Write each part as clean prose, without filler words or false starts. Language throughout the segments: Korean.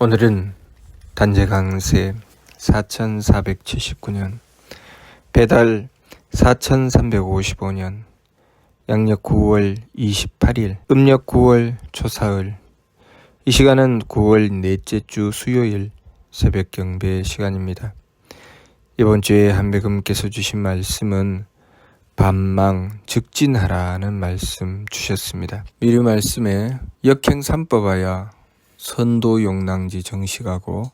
오늘은 단재강세 4479년 배달 4355년 양력 9월 28일 음력 9월 초사흘. 이 시간은 9월 넷째 주 수요일 새벽 경배 시간입니다. 이번 주에 한배금께서 주신 말씀은 반망 즉진하라는 말씀 주셨습니다. 미리 말씀에 역행 삼법하여 선도 용랑지 정식하고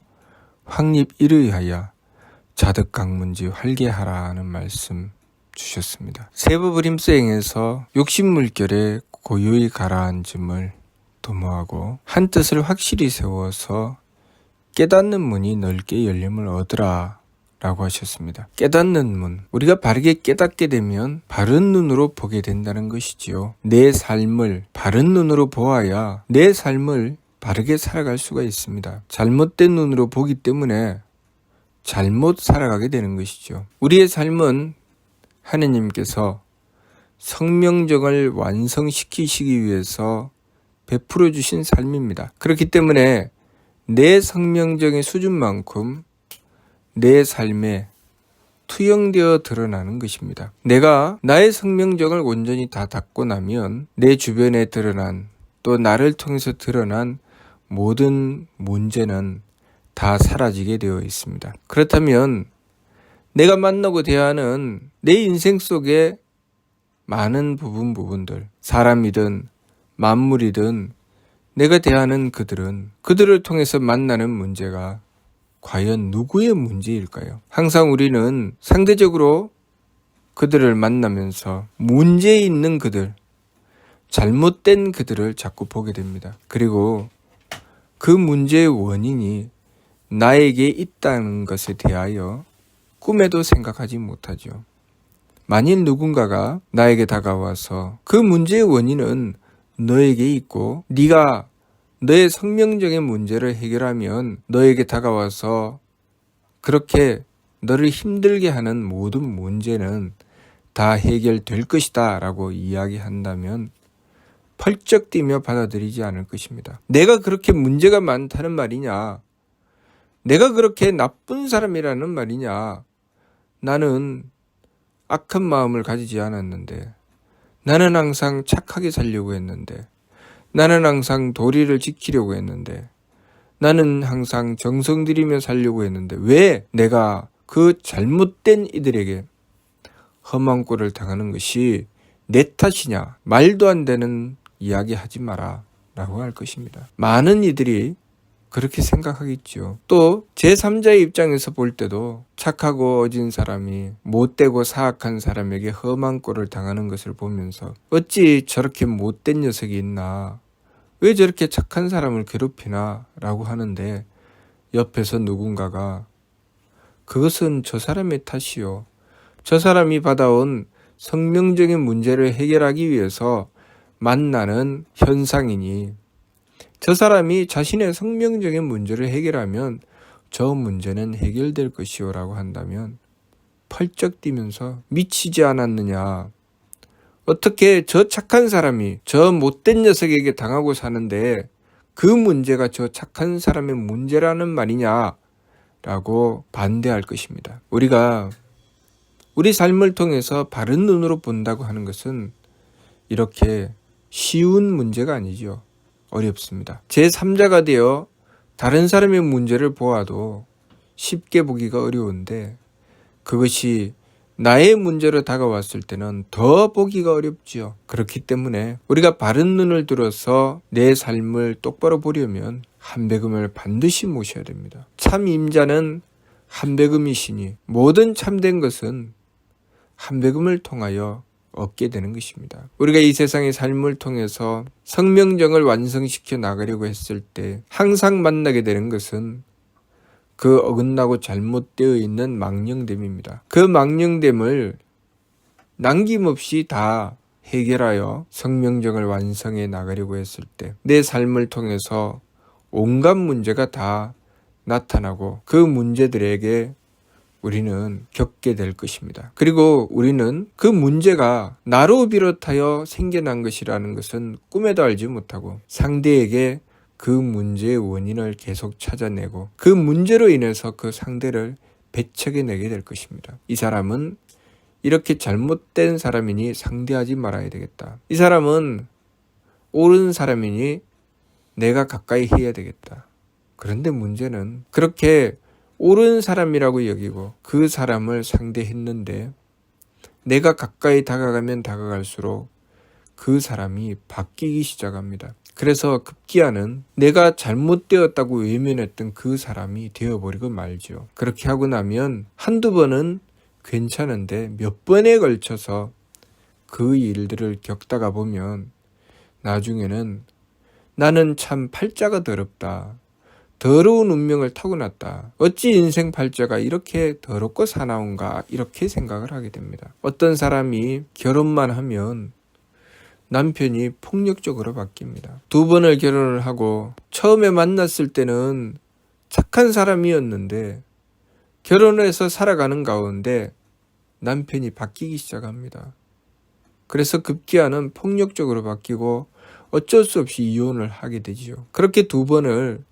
확립 일의하여 자득 강문지 활개하라는 말씀 주셨습니다. 세부부림수행에서 욕심물결에 고요히 가라앉음을 도모하고 한 뜻을 확실히 세워서 깨닫는 문이 넓게 열림을 얻으라 라고 하셨습니다. 깨닫는 문, 우리가 바르게 깨닫게 되면 바른 눈으로 보게 된다는 것이지요. 내 삶을 바른 눈으로 보아야 내 삶을 바르게 살아갈 수가 있습니다. 잘못된 눈으로 보기 때문에 잘못 살아가게 되는 것이죠. 우리의 삶은 하느님께서 성명정을 완성시키시기 위해서 베풀어 주신 삶입니다. 그렇기 때문에 내 성명정의 수준만큼 내 삶에 투영되어 드러나는 것입니다. 내가 나의 성명정을 온전히 다 닦고 나면 내 주변에 드러난 또 나를 통해서 드러난 모든 문제는 다 사라지게 되어 있습니다. 그렇다면 내가 만나고 대하는 내 인생 속에 많은 부분들, 사람이든 만물이든 내가 대하는 그들을 통해서 만나는 문제가 과연 누구의 문제일까요? 항상 우리는 상대적으로 그들을 만나면서 문제 있는 그들, 잘못된 그들을 자꾸 보게 됩니다. 그리고 그 문제의 원인이 나에게 있다는 것에 대하여 꿈에도 생각하지 못하죠. 만일 누군가가 나에게 다가와서 그 문제의 원인은 너에게 있고 네가 너의 성명적인 문제를 해결하면 너에게 다가와서 그렇게 너를 힘들게 하는 모든 문제는 다 해결될 것이다 라고 이야기한다면 펄쩍 뛰며 받아들이지 않을 것입니다. 내가 그렇게 문제가 많다는 말이냐? 내가 그렇게 나쁜 사람이라는 말이냐? 나는 악한 마음을 가지지 않았는데, 나는 항상 착하게 살려고 했는데, 나는 항상 도리를 지키려고 했는데, 나는 항상 정성 들이며 살려고 했는데 왜 내가 그 잘못된 이들에게 험한 꼴을 당하는 것이 내 탓이냐? 말도 안 되는 이야기 하지 마라 라고 할 것입니다. 많은 이들이 그렇게 생각하겠죠. 또 제3자의 입장에서 볼 때도 착하고 어진 사람이 못되고 사악한 사람에게 험한 꼴을 당하는 것을 보면서 어찌 저렇게 못된 녀석이 있나, 왜 저렇게 착한 사람을 괴롭히나 라고 하는데 옆에서 누군가가 그것은 저 사람의 탓이요, 저 사람이 받아온 성명적인 문제를 해결하기 위해서 만나는 현상이니 저 사람이 자신의 성명적인 문제를 해결하면 저 문제는 해결될 것이요 라고 한다면 펄쩍 뛰면서 미치지 않았느냐, 어떻게 저 착한 사람이 저 못된 녀석에게 당하고 사는데 그 문제가 저 착한 사람의 문제라는 말이냐 라고 반대할 것입니다. 우리가 우리 삶을 통해서 바른 눈으로 본다고 하는 것은 이렇게 쉬운 문제가 아니죠. 어렵습니다. 제3자가 되어 다른 사람의 문제를 보아도 쉽게 보기가 어려운데 그것이 나의 문제로 다가왔을 때는 더 보기가 어렵지요. 그렇기 때문에 우리가 바른 눈을 들어서 내 삶을 똑바로 보려면 한배금을 반드시 모셔야 됩니다. 참 임자는 한배금이시니 모든 참된 것은 한배금을 통하여 얻게 되는 것입니다. 우리가 이 세상의 삶을 통해서 성명정을 완성시켜 나가려고 했을 때 항상 만나게 되는 것은 그 어긋나고 잘못되어 있는 망령됨입니다. 그 망령됨을 남김없이 다 해결하여 성명정을 완성해 나가려고 했을 때 내 삶을 통해서 온갖 문제가 다 나타나고 그 문제들에게 우리는 겪게 될 것입니다. 그리고 우리는 그 문제가 나로 비롯하여 생겨난 것이라는 것은 꿈에도 알지 못하고 상대에게 그 문제의 원인을 계속 찾아내고 그 문제로 인해서 그 상대를 배척해내게 될 것입니다. 이 사람은 이렇게 잘못된 사람이니 상대하지 말아야 되겠다. 이 사람은 옳은 사람이니 내가 가까이 해야 되겠다. 그런데 문제는 그렇게 옳은 사람이라고 여기고 그 사람을 상대했는데 내가 가까이 다가가면 다가갈수록 그 사람이 바뀌기 시작합니다. 그래서 급기야는 내가 잘못되었다고 외면했던 그 사람이 되어버리고 말죠. 그렇게 하고 나면 한두 번은 괜찮은데 몇 번에 걸쳐서 그 일들을 겪다가 보면 나중에는 나는 참 팔자가 더럽다. 더러운 운명을 타고났다. 어찌 인생 팔자가 이렇게 더럽고 사나운가 이렇게 생각을 하게 됩니다. 어떤 사람이 결혼만 하면 남편이 폭력적으로 바뀝니다. 두 번을 결혼을 하고 처음에 만났을 때는 착한 사람이었는데 결혼을 해서 살아가는 가운데 남편이 바뀌기 시작합니다. 그래서 급기야는 폭력적으로 바뀌고 어쩔 수 없이 이혼을 하게 되지요. 그렇게 두 번을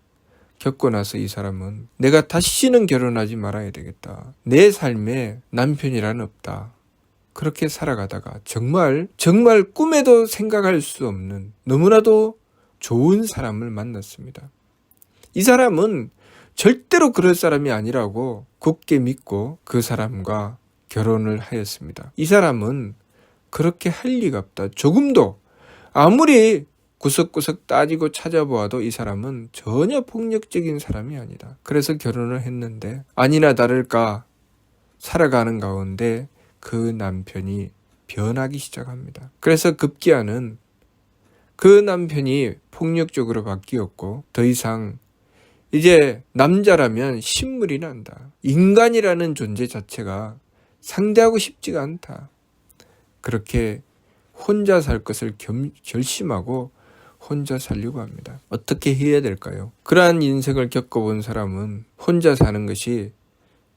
겪고 나서 이 사람은 내가 다시는 결혼하지 말아야 되겠다. 내 삶에 남편이란 없다. 그렇게 살아가다가 정말 꿈에도 생각할 수 없는 너무나도 좋은 사람을 만났습니다. 이 사람은 절대로 그럴 사람이 아니라고 굳게 믿고 그 사람과 결혼을 하였습니다. 이 사람은 그렇게 할 리가 없다. 조금도 아무리 구석구석 따지고 찾아보아도 이 사람은 전혀 폭력적인 사람이 아니다. 그래서 결혼을 했는데 아니나 다를까 살아가는 가운데 그 남편이 변하기 시작합니다. 그래서 급기야는 그 남편이 폭력적으로 바뀌었고 더 이상 이제 남자라면 신물이 난다. 인간이라는 존재 자체가 상대하고 싶지가 않다. 그렇게 혼자 살 것을 결심하고 혼자 살려고 합니다. 어떻게 해야 될까요? 그러한 인생을 겪어본 사람은 혼자 사는 것이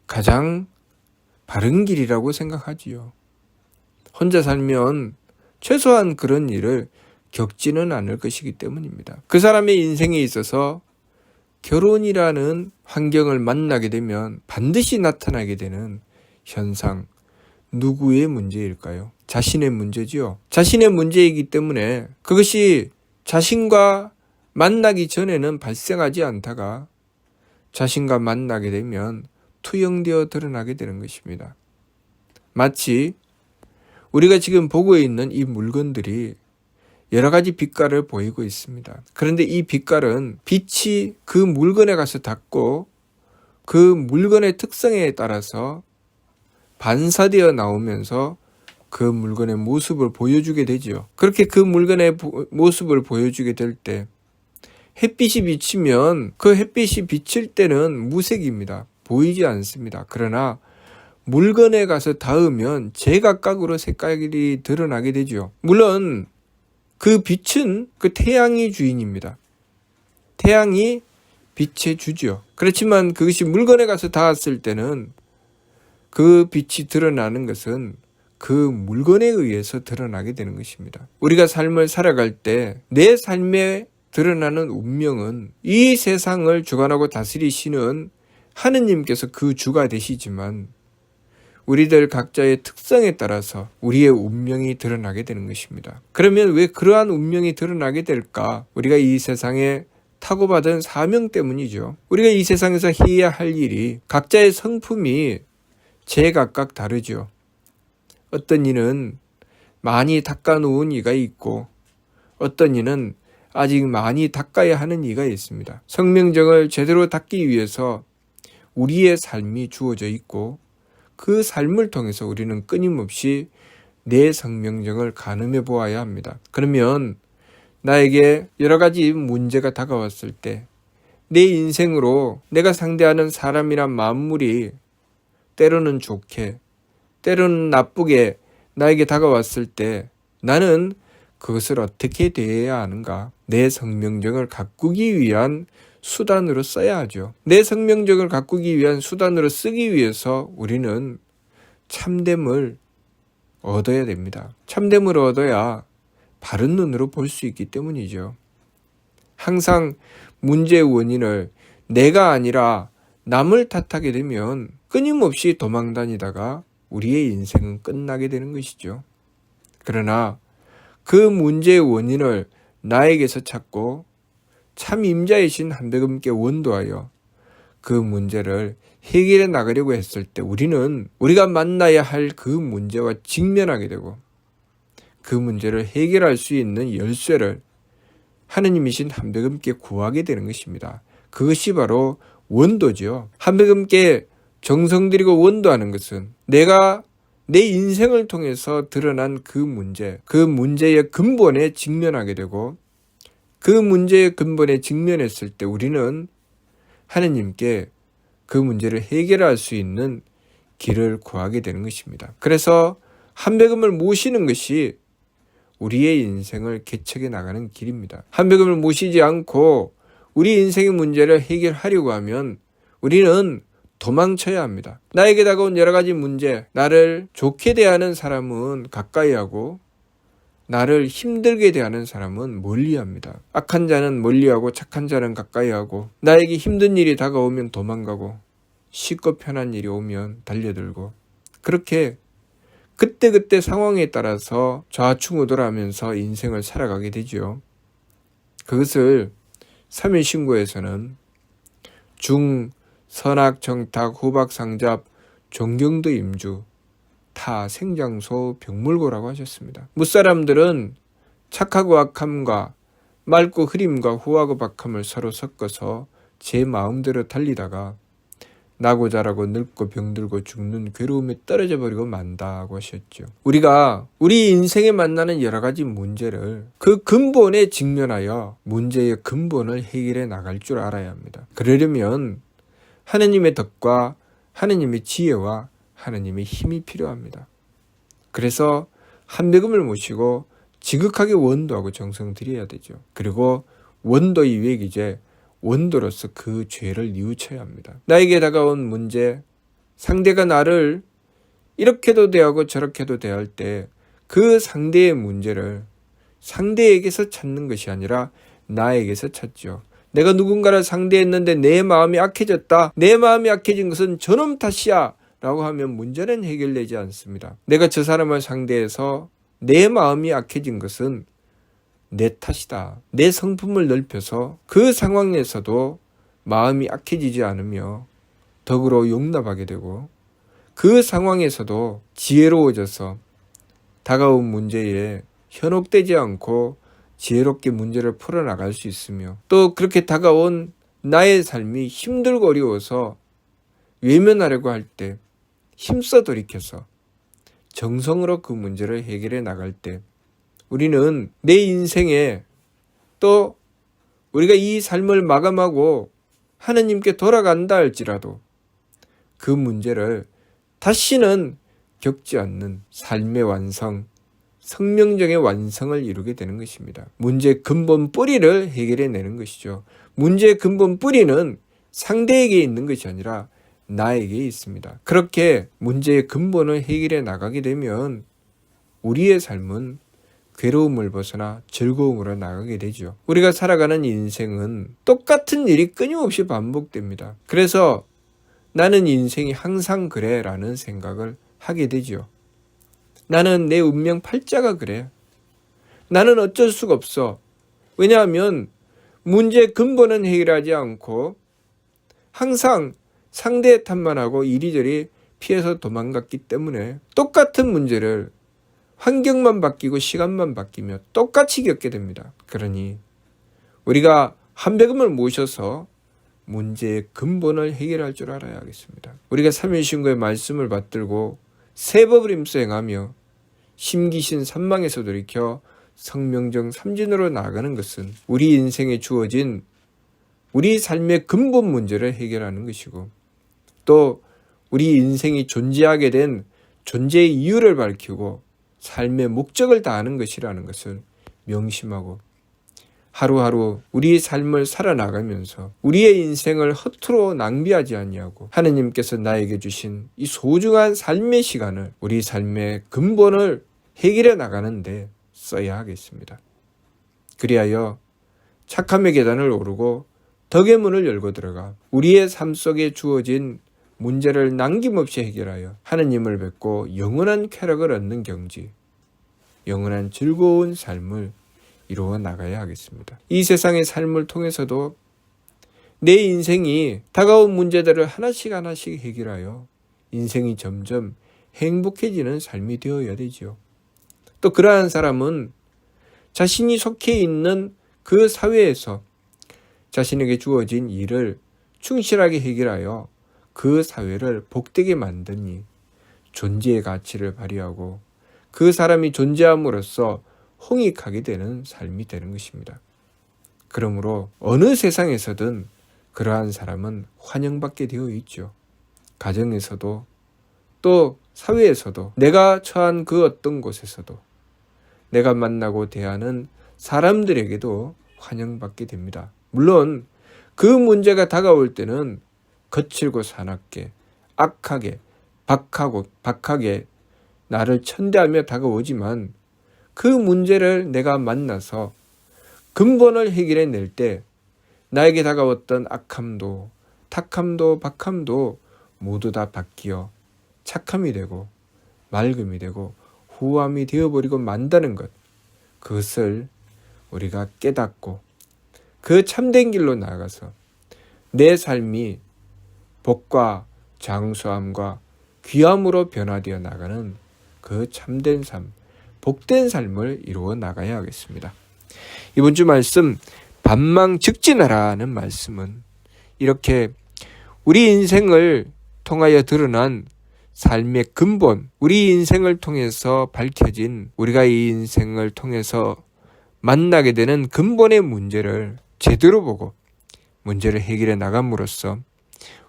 가장 바른 길이라고 생각하지요. 혼자 살면 최소한 그런 일을 겪지는 않을 것이기 때문입니다. 그 사람의 인생에 있어서 결혼이라는 환경을 만나게 되면 반드시 나타나게 되는 현상, 누구의 문제일까요? 자신의 문제지요. 자신의 문제이기 때문에 그것이 자신과 만나기 전에는 발생하지 않다가 자신과 만나게 되면 투영되어 드러나게 되는 것입니다. 마치 우리가 지금 보고 있는 이 물건들이 여러 가지 빛깔을 보이고 있습니다. 그런데 이 빛깔은 빛이 그 물건에 가서 닿고 그 물건의 특성에 따라서 반사되어 나오면서 그 물건의 모습을 보여주게 되죠. 그렇게 그 물건의 모습을 보여주게 될 때 햇빛이 비치면 그 햇빛이 비칠 때는 무색입니다. 보이지 않습니다. 그러나 물건에 가서 닿으면 제각각으로 색깔이 드러나게 되죠. 물론 그 빛은 그 태양이 주인입니다. 태양이 빛의 주죠. 그렇지만 그것이 물건에 가서 닿았을 때는 그 빛이 드러나는 것은 그 물건에 의해서 드러나게 되는 것입니다. 우리가 삶을 살아갈 때 내 삶에 드러나는 운명은 이 세상을 주관하고 다스리시는 하느님께서 그 주가 되시지만 우리들 각자의 특성에 따라서 우리의 운명이 드러나게 되는 것입니다. 그러면 왜 그러한 운명이 드러나게 될까? 우리가 이 세상에 타고받은 사명 때문이죠. 우리가 이 세상에서 해야 할 일이 각자의 성품이 제각각 다르죠. 어떤 이는 많이 닦아놓은 이가 있고 어떤 이는 아직 많이 닦아야 하는 이가 있습니다. 성명정을 제대로 닦기 위해서 우리의 삶이 주어져 있고 그 삶을 통해서 우리는 끊임없이 내 성명정을 가늠해 보아야 합니다. 그러면 나에게 여러 가지 문제가 다가왔을 때 내 인생으로 내가 상대하는 사람이란 만물이 때로는 좋게 때로는 나쁘게 나에게 다가왔을 때 나는 그것을 어떻게 대해야 하는가? 내 성명정을 가꾸기 위한 수단으로 써야 하죠. 내 성명정을 가꾸기 위한 수단으로 쓰기 위해서 우리는 참됨을 얻어야 됩니다. 참됨을 얻어야 바른 눈으로 볼 수 있기 때문이죠. 항상 문제의 원인을 내가 아니라 남을 탓하게 되면 끊임없이 도망다니다가 우리의 인생은 끝나게 되는 것이죠. 그러나 그 문제의 원인을 나에게서 찾고 참 임자이신 한백음께 원도하여 그 문제를 해결해 나가려고 했을 때 우리가 만나야 할 그 문제와 직면하게 되고 그 문제를 해결할 수 있는 열쇠를 하느님이신 한백음께 구하게 되는 것입니다. 그것이 바로 원도죠. 한백음께 정성 들이고 원도하는 것은 내가 내 인생을 통해서 드러난 그 문제의 근본에 직면하게 되고 그 문제의 근본에 직면했을 때 우리는 하느님께 그 문제를 해결할 수 있는 길을 구하게 되는 것입니다. 그래서 한백음을 모시는 것이 우리의 인생을 개척해 나가는 길입니다. 한백음을 모시지 않고 우리 인생의 문제를 해결하려고 하면 우리는 도망쳐야 합니다. 나에게 다가온 여러 가지 문제, 나를 좋게 대하는 사람은 가까이 하고 나를 힘들게 대하는 사람은 멀리합니다. 악한 자는 멀리하고 착한 자는 가까이 하고 나에게 힘든 일이 다가오면 도망가고 쉽고 편한 일이 오면 달려들고 그렇게 그때그때 상황에 따라서 좌충우돌하면서 인생을 살아가게 되죠. 그것을 3일 신고에서는 중, 선악, 정탁, 후박, 상잡, 종경도 임주, 타, 생장소, 병물고라고 하셨습니다. 무사람들은 착하고 악함과 맑고 흐림과 후하고 박함을 서로 섞어서 제 마음대로 달리다가 나고 자라고 늙고 병들고 죽는 괴로움에 떨어져 버리고 만다고 하셨죠. 우리가 우리 인생에 만나는 여러 가지 문제를 그 근본에 직면하여 문제의 근본을 해결해 나갈 줄 알아야 합니다. 그러려면 하느님의 덕과 하느님의 지혜와 하느님의 힘이 필요합니다. 그래서 한백음을 모시고 지극하게 원도하고 정성 들여야 되죠. 그리고 원도 이외에 이제 원도로서 그 죄를 뉘우쳐야 합니다. 나에게 다가온 문제, 상대가 나를 이렇게도 대하고 저렇게도 대할 때 그 상대의 문제를 상대에게서 찾는 것이 아니라 나에게서 찾죠. 내가 누군가를 상대했는데 내 마음이 악해졌다. 내 마음이 악해진 것은 저놈 탓이야 라고 하면 문제는 해결되지 않습니다. 내가 저 사람을 상대해서 내 마음이 악해진 것은 내 탓이다. 내 성품을 넓혀서 그 상황에서도 마음이 악해지지 않으며 덕으로 용납하게 되고 그 상황에서도 지혜로워져서 다가온 문제에 현혹되지 않고 지혜롭게 문제를 풀어나갈 수 있으며 또 그렇게 다가온 나의 삶이 힘들고 어려워서 외면하려고 할 때 힘써 돌이켜서 정성으로 그 문제를 해결해 나갈 때 우리는 내 인생에 또 우리가 이 삶을 마감하고 하느님께 돌아간다 할지라도 그 문제를 다시는 겪지 않는 삶의 완성, 성명적인 완성을 이루게 되는 것입니다. 문제의 근본 뿌리를 해결해내는 것이죠. 문제의 근본 뿌리는 상대에게 있는 것이 아니라 나에게 있습니다. 그렇게 문제의 근본을 해결해 나가게 되면 우리의 삶은 괴로움을 벗어나 즐거움으로 나가게 되죠. 우리가 살아가는 인생은 똑같은 일이 끊임없이 반복됩니다. 그래서 나는 인생이 항상 그래 라는 생각을 하게 되죠. 나는 내 운명 팔자가 그래. 나는 어쩔 수가 없어. 왜냐하면 문제의 근본은 해결하지 않고 항상 상대의 탓만 하고 이리저리 피해서 도망갔기 때문에 똑같은 문제를 환경만 바뀌고 시간만 바뀌며 똑같이 겪게 됩니다. 그러니 우리가 한백음을 모셔서 문제의 근본을 해결할 줄 알아야 하겠습니다. 우리가 삼일신고의 말씀을 받들고 세법을 힘써 행하며 심기신 산망에서 돌이켜 성명정 삼진으로 나아가는 것은 우리 인생에 주어진 우리 삶의 근본 문제를 해결하는 것이고 또 우리 인생이 존재하게 된 존재의 이유를 밝히고 삶의 목적을 다하는 것이라는 것을 명심하고 하루하루 우리의 삶을 살아나가면서 우리의 인생을 허투루 낭비하지 아니하고 하느님께서 나에게 주신 이 소중한 삶의 시간을 우리 삶의 근본을 해결해 나가는데 써야 하겠습니다. 그리하여 착함의 계단을 오르고 덕의 문을 열고 들어가 우리의 삶 속에 주어진 문제를 남김없이 해결하여 하느님을 뵙고 영원한 쾌락을 얻는 경지, 영원한 즐거운 삶을 이루어 나가야 하겠습니다. 이 세상의 삶을 통해서도 내 인생이 다가온 문제들을 하나씩 하나씩 해결하여 인생이 점점 행복해지는 삶이 되어야 되지요. 또 그러한 사람은 자신이 속해 있는 그 사회에서 자신에게 주어진 일을 충실하게 해결하여 그 사회를 복되게 만드니 존재의 가치를 발휘하고 그 사람이 존재함으로써 홍익하게 되는 삶이 되는 것입니다. 그러므로 어느 세상에서든 그러한 사람은 환영받게 되어 있죠. 가정에서도 또 사회에서도 내가 처한 그 어떤 곳에서도 내가 만나고 대하는 사람들에게도 환영받게 됩니다. 물론 그 문제가 다가올 때는 거칠고 사납게 악하게 박하게 나를 천대하며 다가오지만 그 문제를 내가 만나서 근본을 해결해낼 때 나에게 다가왔던 악함도 탁함도 박함도 모두 다 바뀌어 착함이 되고 맑음이 되고 후함이 되어버리고 만다는 것, 그것을 우리가 깨닫고 그 참된 길로 나아가서 내 삶이 복과 장수함과 귀함으로 변화되어 나가는 그 참된 삶, 복된 삶을 이루어 나가야 하겠습니다. 이번 주 말씀 반망즉진하라는 말씀은 이렇게 우리 인생을 통하여 드러난 삶의 근본, 우리 인생을 통해서 밝혀진 우리가 이 인생을 통해서 만나게 되는 근본의 문제를 제대로 보고 문제를 해결해 나감으로써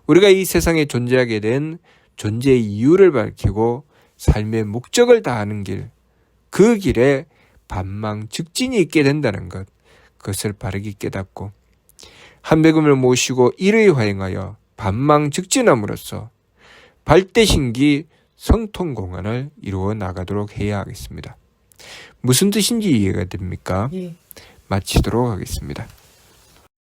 우리가 이 세상에 존재하게 된 존재의 이유를 밝히고 삶의 목적을 다하는 길, 그 길에 반망즉진이 있게 된다는 것, 그것을 바르게 깨닫고 한백음을 모시고 일의 화행하여 반망즉진함으로써 발대신기 성통공헌을 이루어 나가도록 해야 하겠습니다. 무슨 뜻인지 이해가 됩니까? 예. 마치도록 하겠습니다.